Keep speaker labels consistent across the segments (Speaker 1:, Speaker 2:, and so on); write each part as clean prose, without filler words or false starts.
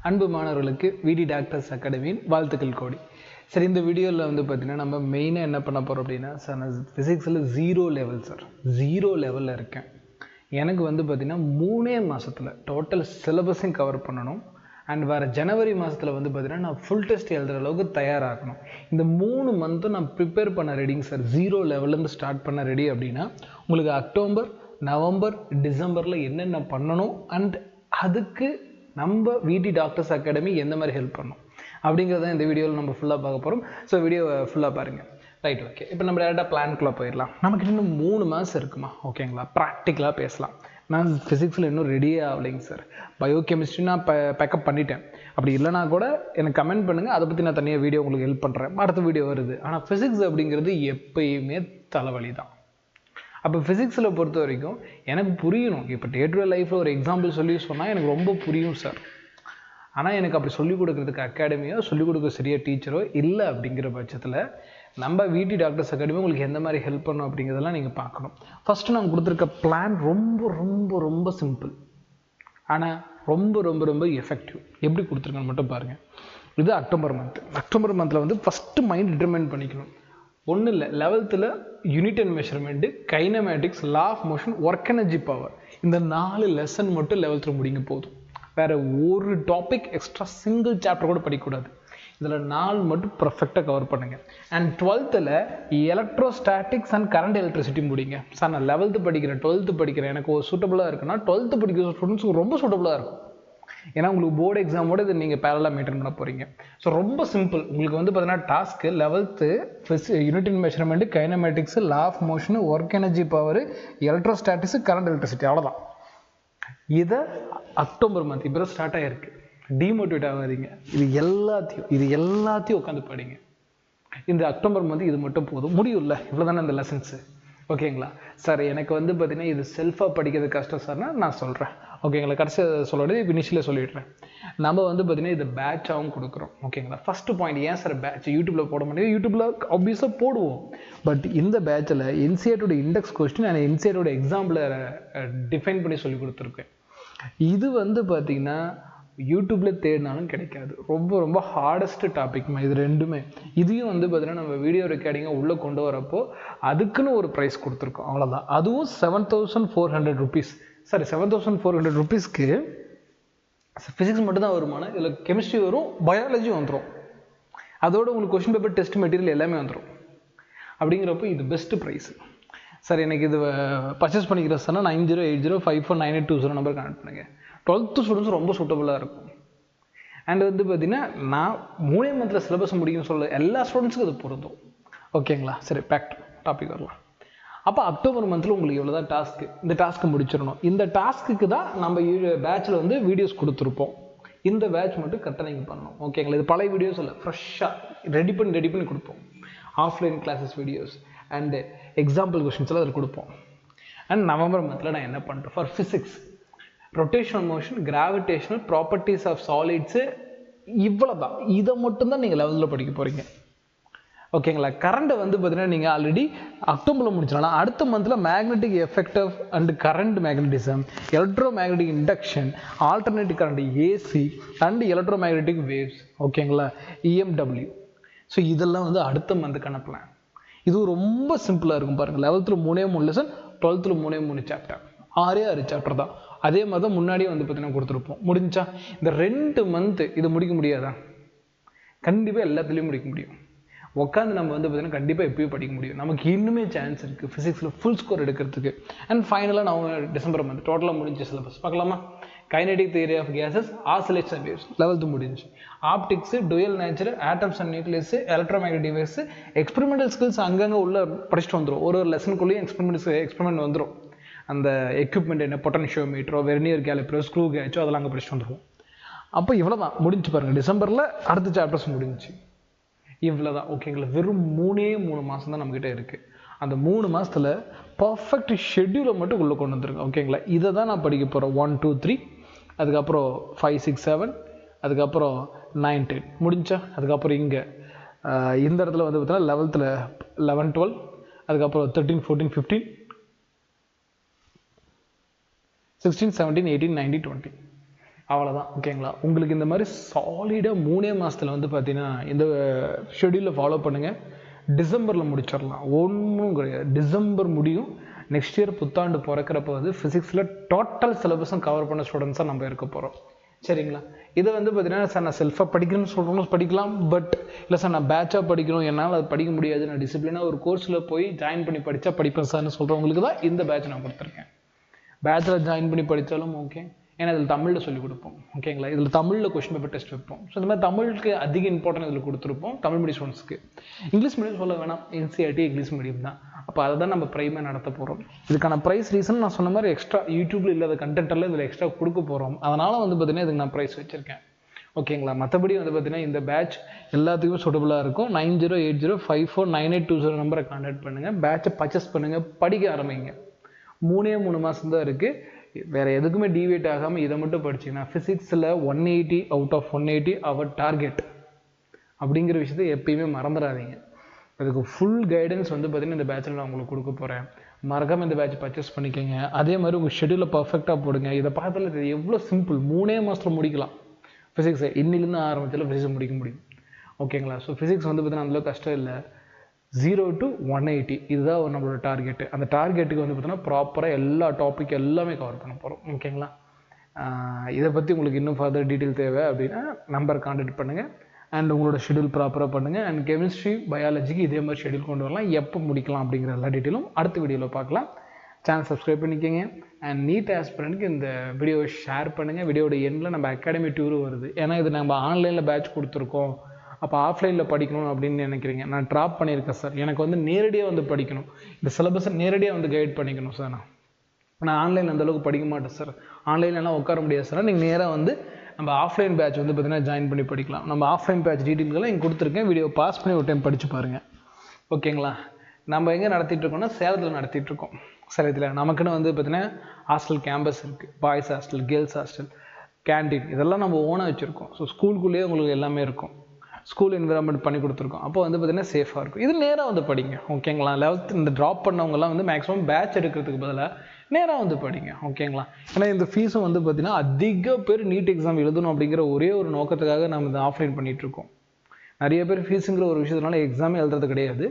Speaker 1: அன்பு மாணவர்களுக்கு விடி டாக்டர்ஸ் அகாடமியின் வாழ்த்துக்கள் கோடி. சரி, இந்த வீடியோவில் வந்து பார்த்தீங்கன்னா நம்ம மெயினாக என்ன பண்ண போகிறோம் அப்படின்னா, சார் நான் ஃபிசிக்ஸில் 0 லெவல் சார் 0 லெவலில் இருக்கேன். எனக்கு வந்து பார்த்திங்கன்னா 3 மாதத்தில் டோட்டல் சிலபஸையும் கவர் பண்ணணும். அண்ட் வர ஜனவரி மாதத்தில் வந்து பார்த்திங்கன்னா நான் ஃபுல் டெஸ்ட் எழுதுகிற அளவுக்கு தயாராகணும். இந்த 3 மந்த்தும் நான் ப்ரிப்பேர் பண்ண ரெடிங்க சார். 0 லெவல்லேருந்து ஸ்டார்ட் பண்ண ரெடி அப்படின்னா உங்களுக்கு அக்டோபர், நவம்பர், டிசம்பரில் என்னென்ன பண்ணணும் அண்ட் அதுக்கு நம்ம விடி டாக்டர்ஸ் அகாடமி எந்த மாதிரி ஹெல்ப் பண்ணணும் அப்படிங்கிறத இந்த வீடியோவில் நம்ம ஃபுல்லாக பார்க்க போகிறோம். ஸோ வீடியோவை ஃபுல்லாக பாருங்கள். Right, okay. இப்போ நம்ம டேரெக்டாக பிளான்குள்ளே போயிடலாம். நமக்கு இன்னும் 3 மாதம் இருக்குமா, ஓகேங்களா? ப்ராக்டிக்கலாக பேசலாம். நான் ஃபிசிக்ஸில் இன்னும் ரெடியே ஆகலைங்க சார். பயோகெமிஸ்ட்ரி நான் பேக்கப் பண்ணிட்டேன். அப்படி இல்லைனா கூட எனக்கு கமெண்ட் பண்ணுங்கள், அதை பற்றி நான் தனியாக வீடியோ உங்களுக்கு ஹெல்ப் பண்ணுறேன். அடுத்த வீடியோ வருது. ஆனால் ஃபிசிக்ஸ் அப்படிங்கிறது எப்பயுமே தலைவலி தான். அப்போ ஃபிசிக்ஸில் பொறுத்த வரைக்கும் எனக்கு புரியணும். இப்போ டே டு டே லைஃப்பில் ஒரு எக்ஸாம்பிள் சொன்னால் எனக்கு ரொம்ப புரியும் சார். ஆனால் எனக்கு அப்படி சொல்லிக் கொடுக்குறதுக்கு அகாடமியோ சொல்லிக் கொடுக்க சரியாக டீச்சரோ இல்லை. அப்படிங்கிற பட்சத்தில் நம்ம விடி டாக்டர்ஸ் அகாடமி உங்களுக்கு எந்த மாதிரி ஹெல்ப் பண்ணும் அப்படிங்கிறதெல்லாம் நீங்கள் பார்க்கணும். ஃபஸ்ட்டு நான் கொடுத்துருக்க பிளான் ரொம்ப ரொம்ப ரொம்ப சிம்பிள், ஆனால் ரொம்ப ரொம்ப ரொம்ப எஃபெக்டிவ். எப்படி கொடுத்துருக்கேன்னு மட்டும் பாருங்கள். இது அக்டோபர் மந்தில் வந்து ஃபஸ்ட்டு மைண்ட் டிட்டர்மைன் பண்ணிக்கணும். ஒன்றும் இல்லை, 11th unit and measurement, kinematics, law of motion, work energy power, இந்த 4 லெசன் மட்டும் 11th முடிங்க போதும். வேறு ஒரு டாபிக் எக்ஸ்ட்ரா சிங்கிள் சாப்டர் கூட படிக்கக்கூடாது. இதில் 4 மட்டும் பர்ஃபெக்டாக கவர் பண்ணுங்கள். And 12th electrostatics and current electricity முடிங்க. சார் நான் 11th படிக்கிறேன், 12th படிக்கிறேன், எனக்கு ஒரு சூட்டபுளாக இருக்குன்னா 12th படிக்கிற ஸ்டூடெண்ட்ஸுக்கு ரொம்ப சூட்டபுளாக இருக்கும். ஏன்னா உங்களுக்கு போர்டு எக்ஸாமோடு இதை நீங்கள் பேரலாக மெயின்டைன் பண்ண போகிறீங்க. ஸோ ரொம்ப சிம்பிள். உங்களுக்கு வந்து பார்த்தீங்கன்னா task 11th unit and measurement, kinematics, law of motion, work energy power, electrostatics, current electricity, அவ்வளோதான். இதை அக்டோபர் மந்த் இப்போ தான் ஸ்டார்ட் ஆகிருக்கு. டிமோட்டிவேட் ஆகாதீங்க. இது எல்லாத்தையும் உட்காந்து படிங்க. இந்த அக்டோபர் மந்த் இது மட்டும் போதும், முடியும்ல? இவ்வளோ தானே இந்த லெசன்ஸு, ஓகேங்களா? சார் எனக்கு வந்து பார்த்தீங்கன்னா இது செல்ஃபாக படிக்கிறது கஷ்டம் சார்னா நான் சொல்கிறேன், ஓகேங்களா? கடைசியாக சொல்லுறது இனிஷியலாக சொல்லிடுறேன். நம்ம வந்து பார்த்தீங்கன்னா இது பேட்சாகவும் கொடுக்குறோம், ஓகேங்களா? ஃபஸ்ட்டு பாயிண்ட், ஏன் சார் பேட்ச் யூடியூப்பில் போட மாட்டேங்குது? யூடியூப்பில் ஆப்வியஸாக போடுவோம். பட் இந்த பேட்சில் என்சிஆர்டியோட இண்டெக்ஸ் கொஸ்டின் அண்ட் என்சிஆர்டியோட எக்ஸாம்பிளை டிஃபைன் பண்ணி சொல்லி கொடுத்துருக்கேன். இது வந்து பார்த்தீங்கன்னா யூடியூப்பில் தேடினாலும் கிடைக்காது. ரொம்ப ரொம்ப ஹார்டஸ்ட் டாபிக்மா இது ரெண்டுமே. இதையும் வந்து பார்த்தீங்கன்னா நம்ம வீடியோ ரெக்கார்டிங்கை உள்ளே கொண்டு வரப்போ அதுக்குன்னு ஒரு ப்ரைஸ் கொடுத்துருக்கோம், அவ்வளோதான். அதுவும் 7400 rupees. சாரி, 7400 rupeesக்கு ஃபிசிக்ஸ் மட்டும்தான் வருமானம். இதில் கெமிஸ்ட்ரி வரும், பயாலஜி வந்துடும். அதோடு உங்களுக்கு கொஸ்டின் பேப்பர், டெஸ்ட் மெட்டீரியல் எல்லாமே வந்துடும். அப்படிங்கிறப்போ இது பெஸ்ட்டு ப்ரைஸு. சார் எனக்கு இது பர்ச்சேஸ் பண்ணிக்கிற சார்னா 9080549820 நம்பர் கனெக்ட் பண்ணுங்கள். 12th ஸ்டூடெண்ட்ஸ் ரொம்ப சூட்டபுளாக இருக்கும். அண்ட் வந்து பார்த்தீங்கன்னா நான் 3 மந்தில் சிலபஸ் முடியும்னு சொல்ல எல்லா ஸ்டூடெண்ட்ஸுக்கும் அது பொருந்தும், ஓகேங்களா? சரி, பேக் டாபிக் வரலாம். அப்போ அக்டோபர் மந்தில் உங்களுக்கு எவ்வளோ தான் டாஸ்க்கு, இந்த டாஸ்க்கு முடிச்சிடணும். இந்த டாஸ்க்கு தான் நம்ம பேட்சில் வந்து வீடியோஸ் கொடுத்துருப்போம். இந்த பேட்ச் மட்டும் கரெக்டாக நீங்கள் பண்ணணும், ஓகேங்களா? இது பழைய வீடியோஸ் இல்லை, ஃப்ரெஷ்ஷாக ரெடி பண்ணி கொடுப்போம். Offline classes videos and example questions எல்லாம் அதில் கொடுப்போம். அண்ட் நவம்பர் மந்தில் நான் என்ன பண்ணுறேன் for physics, rotational motion, gravitational properties of solids, இவ்வளோ தான். இதை மட்டும்தான் நீங்கள் 11th படிக்க போகிறீங்க, ஓகேங்களா? கரண்ட்டை வந்து பார்த்தீங்கன்னா நீங்கள் ஆல்ரெடி அக்டோபரில் முடிச்சிடலாம். அடுத்த மந்தில் magnetic effect and current magnetism, electro magnetic induction, alternative current AC and electro magnetic waves, ஓகேங்களா? EMW. ஸோ இதெல்லாம் வந்து அடுத்த மந்த்துக்கான பிளான். இது ரொம்ப சிம்பிளாக இருக்கும் பாருங்கள். 11th 3 lesson, 12th 3 chapter, 6 chapter தான். அதே மாதிரி தான் முன்னாடியே வந்து பார்த்தீங்கன்னா கொடுத்துருப்போம். முடிஞ்சா இந்த 2 மந்த்து இது முடிக்க முடியாதா? கண்டிப்பாக எல்லாத்துலேயும் முடிக்க முடியும். உட்காந்து நம்ம வந்து பார்த்தீங்கன்னா கண்டிப்பாக எப்பயும் படிக்க முடியும். நமக்கு இன்னுமே சான்ஸ் இருக்குது ஃபிசிக்ஸில் ஃபுல் ஸ்கோர் எடுக்கிறதுக்கு. அண்ட் ஃபைனலாக நான் டிசம்பர் மந்த் டோட்டலாக முடிஞ்ச சிலபஸ் பார்க்கலாமா? Kinetic theory of gases, oscillation and waves 11th முடிஞ்சு. Optics, dual nature, atoms and nucleus, electromagnetic waves, experimental skills அங்கங்கே உள்ள படிச்சுட்டு வந்துடும். ஒரு லெசனுக்குள்ளேயும் எக்ஸ்பெரிமெண்ட் வந்துடும். அந்த எக்யூப்மெண்ட் என்ன, பொட்டன்ஷியோமீட்டரோ, வெர்னியர் கேலிப்பரோ, ஸ்க்ரூ கேச்சோ, அதெல்லாம் அங்கே படிச்சுட்டு வந்துடுவோம். அப்போ இவ்வளோ தான் முடிஞ்சு பாருங்கள். டிசம்பரில் அடுத்த சாப்டர்ஸ் முடிஞ்சு. இவ்வளோ தான், ஓகேங்களா? வெறும் 3 மாதம் தான் நம்மக்கிட்ட இருக்குது. அந்த 3 மாதத்தில் பர்ஃபெக்ட் ஷெட்யூலை மட்டும் உள்ளே கொண்டு வந்துருங்க, ஓகேங்களா? இதை தான் நான் படிக்க போகிறேன். 1 2 3, அதுக்கப்புறம் 5 6 7, அதுக்கப்புறம் 9 10 முடிஞ்சா. அதுக்கப்புறம் இங்கே இந்த இடத்துல வந்து பார்த்தீங்கன்னா 11th 11 12, அதுக்கப்புறம் 13 14 15 16 17 18 19 20. அவ்வளோதான். ஓகேங்களா? உங்களுக்கு இந்த மாதிரி சாலிடாக 3 மாதத்தில் வந்து பார்த்தீங்கன்னா இந்த ஷெடியூலில் ஃபாலோ பண்ணுங்கள். டிசம்பரில் முடிச்சிடலாம். ஒன்றும் கிடையாது. டிசம்பர் முடியும். நெக்ஸ்ட் இயர் புத்தாண்டு பிறக்கிறப்ப வந்து ஃபிசிக்ஸில் டோட்டல் சிலபஸும் கவர் பண்ண ஸ்டூடெண்ட்ஸாக நம்ம இருக்க போகிறோம். சரிங்களா? இதை வந்து பார்த்தீங்கன்னா சார் நான் செல்ஃபாக படிக்கணும்னு சொல்கிறவங்களும் படிக்கலாம். பட் இல்லை சார் நான் பேட்சாக படிக்கணும், என்னால் அது படிக்க முடியாது, நான் டிசிப்ளினாக ஒரு கோர்ஸில் போய் ஜாயின் பண்ணி படித்தா படிப்பேன் சார்னு சொல்கிறவங்களுக்கு தான் இந்த பேட்ச் நான் கொடுத்துருக்கேன். பேட்சில் ஜாயின் பண்ணி படித்தாலும் ஓகே. ஏன்னா இதில் தமிழில் சொல்லிக் கொடுப்போம். ஓகேங்களா? இதில் தமிழில் கொஸ்டின் பேப்பர் டெஸ்ட் வைப்போம். ஸோ இந்த மாதிரி தமிழுக்கு அதிக இம்பார்ட்டன்ட் இதில் கொடுத்துருப்போம் தமிழ் மீடியம் ஸ்டூடெண்ட்ஸ்க்கு. இங்கிலீஷ் மீடியம் சொல்ல வேணாம், என்சிஆர்டி இங்கிலீஷ் மீடியம் தான். அப்போ அதை தான் நம்ம ப்ரைமாக நடத்த போகிறோம். இதுக்கான ப்ரைஸ் ரீசன் நான் சொன்ன மாதிரி எக்ஸ்ட்ரா யூடியூப்பில் இல்லாத கண்டென்ட் எல்லாம் இதில் எக்ஸ்ட்ரா கொடுக்க போகிறோம். அதனால் வந்து பார்த்தீங்கன்னா இதுக்கு நான் ப்ரைஸ் வச்சுருக்கேன். ஓகேங்களா? மற்றபடி வந்து பார்த்தீங்கன்னா இந்த பேட்ச் எல்லாத்துக்குமே சூட்டபுளாக இருக்கும். 9080549820 நம்பரை கான்டாக்ட் பண்ணுங்கள். பேட்சை பர்ச்சேஸ் பண்ணுங்கள், படிக்க ஆரம்பிங்க. 3 மாதம் தான் இருக்குது. வேறு எதுக்குமே டிவியேட் ஆகாமல் இதை மட்டும் படிச்சிங்கன்னா ஃபிசிக்ஸில் 180 அவுட் ஆஃப் 180 அவர் டார்கெட் அப்படிங்கிற விஷயத்தை எப்பயுமே மறந்துடாதீங்க. அதுக்கு ஃபுல் கைடன்ஸ் வந்து பார்த்தீங்கன்னா இந்த பேட்சில் நான் உங்களுக்கு கொடுக்க போகிறேன். மறக்காமல் இந்த பேட்ச் பர்ச்சேஸ் பண்ணிக்கோங்க. அதே மாதிரி உங்கள் ஷெடியூலில் பர்ஃபெக்டாக போடுங்க. இதை பார்த்தால இது எவ்வளோ சிம்பிள். 3 மாதத்தில் முடிக்கலாம் ஃபிசிக்ஸை. இன்னிலேருந்து ஆரம்பத்தில் ஃபிசிக்ஸை முடிக்க முடியும். ஓகேங்களா? ஸோ ஃபிசிக்ஸ் வந்து பார்த்தீங்கன்னா அந்தளவுக்கு கஷ்டம் இல்லை. 0 to 180 இதுதான் நம்மளோட டார்கெட்டு. அந்த டார்கெட்டுக்கு வந்து பார்த்தீங்கன்னா ப்ராப்பராக எல்லா டாபிக் எல்லாமே கவர் பண்ண போகிறோம். ஓகேங்களா? இதை பற்றி உங்களுக்கு இன்னும் ஃபர்தர் டீட்டெயில் தேவை அப்படின்னா நம்பர் கான்டாக்ட் பண்ணுங்கள். அண்ட் உங்களோட ஷெடியூல் ப்ராப்பராக பண்ணுங்கள். அண்ட் கெமிஸ்ட்ரி பயாலஜிக்கு இதே மாதிரி ஷெடியூல் கொண்டு வரலாம். எப்போ முடிக்கலாம் அப்படிங்கிற எல்லா டீட்டெயிலும் அடுத்த வீடியோவில் பார்க்கலாம். சேனல் சப்ஸ்கிரைப் பண்ணிக்கோங்க. அண்ட் நீட் ஆஸ்பிரண்ட்க்கு இந்த வீடியோவை ஷேர் பண்ணுங்கள். வீடியோட எண்டில் நம்ம அகாடமி டூரும் வருது. ஏன்னா இது நம்ம ஆன்லைனில் பேட்ச் கொடுத்துருக்கோம். அப்போ ஆஃப்லைனில் படிக்கணும் அப்படின்னு நினைக்கிறீங்க. நான் ட்ராப் பண்ணியிருக்கேன் சார். எனக்கு வந்து நேரடியாக வந்து படிக்கணும், இந்த சிலபஸை நேரடியாக வந்து கைட் பண்ணிக்கணும் சார். நான் ஆன்லைனில் அந்தளவுக்கு படிக்க மாட்டேன் சார், ஆன்லைன்லாம் உட்கார முடியாது சார். நீங்கள் நேராக வந்து நம்ம ஆஃப்லைன் பேட்ச் வந்து பார்த்தீங்கன்னா ஜாயின் பண்ணி படிக்கலாம். நம்ம ஆஃப்லைன் பேட்ச் டீட்டெயில்கெல்லாம் இங்கே கொடுத்துருக்கேன். வீடியோ பாஸ் பண்ணி ஒரு டைம் படித்து பாருங்கள். ஓகேங்களா? நம்ம எங்கே நடத்திட்டு இருக்கோம்னா சேலத்தில் நடத்திட்டு இருக்கோம். சேலத்தில் நமக்குன்னு வந்து பார்த்தீங்கன்னா ஹாஸ்டல் கேம்பஸ் இருக்குது. Boys hostel, girls hostel, canteen இதெல்லாம் நம்ம ஓனாக வச்சுருக்கோம். ஸோ ஸ்கூலுக்குள்ளேயே உங்களுக்கு எல்லாமே இருக்கும். ஸ்கூல் என்விரான்மெண்ட் பண்ணி கொடுத்துருக்கோம். அப்போ வந்து பார்த்தீங்கன்னா சேஃபாக இருக்கும். இது நேராக வந்து படிங்க. ஓகேங்களா? 11th இந்த ட்ராப் பண்ணவங்கலாம் வந்து மேக்ஸிமம் பேட்ச் எடுக்கிறதுக்கு பதிலாக நேராக வந்து படிங்க. ஓகேங்களா? ஏன்னா இந்த ஃபீஸும் வந்து பார்த்தீங்கன்னா அதிக பேர் நீட் எக்ஸாம் எழுதணும் அப்படிங்கிற ஒரே ஒரு நோக்கத்துக்காக நம்ம இந்த ஆஃப்லைன் பண்ணிகிட்ருக்கோம். நிறைய பேர் ஃபீஸுங்கிற ஒரு விஷயத்தினால எக்ஸாமே எழுதுறது கிடையாது.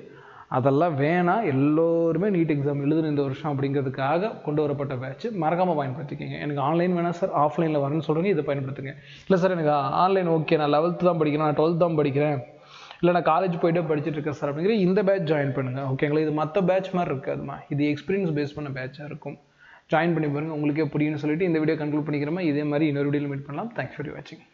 Speaker 1: அதெல்லாம் வேணாம், எல்லோருமே நீட் எக்ஸாம் எழுதணும் இந்த வருஷம் அப்படிங்கிறதுக்காக கொண்டு வரப்பட்ட பேட்ச். மறக்காமல் பயன்படுத்திக்கோங்க. எனக்கு ஆன்லைன் வேணாம் சார், ஆஃப்லைனில் வரேன்னு சொல்கிறீங்க, இதை பயன்படுத்துங்க. இல்லை சார் எனக்கு ஆன்லைன் ஓகே, நான் 11th தான் படிக்கிறேன், நான் 12th தான் படிக்கிறேன், இல்லை நான் காலேஜ் போய்ட்டு படிச்சுட்டு இருக்கேன் சார் அப்படிங்கிற இந்த பேட்ச் ஜாயின் பண்ணுங்கள். ஓகேங்களா? இது மற்ற பேட்ச் மாதிரி இருக்காதுமா, இது எக்ஸ்பீரியன்ஸ் பேஸ் பண்ண பேட்சாக இருக்கும். ஜாயின் பண்ணி பாருங்கள், உங்களுக்கே புரியும்னு சொல்லிட்டு இந்த வீடியோ கன்க்ளூட் பண்ணிக்கிறோமா. இதே மாதிரி இன்னொரு வீடியோவில் மீட் பண்ணலாம். தேங்க்ஸ் ஃபார் வாட்சிங்.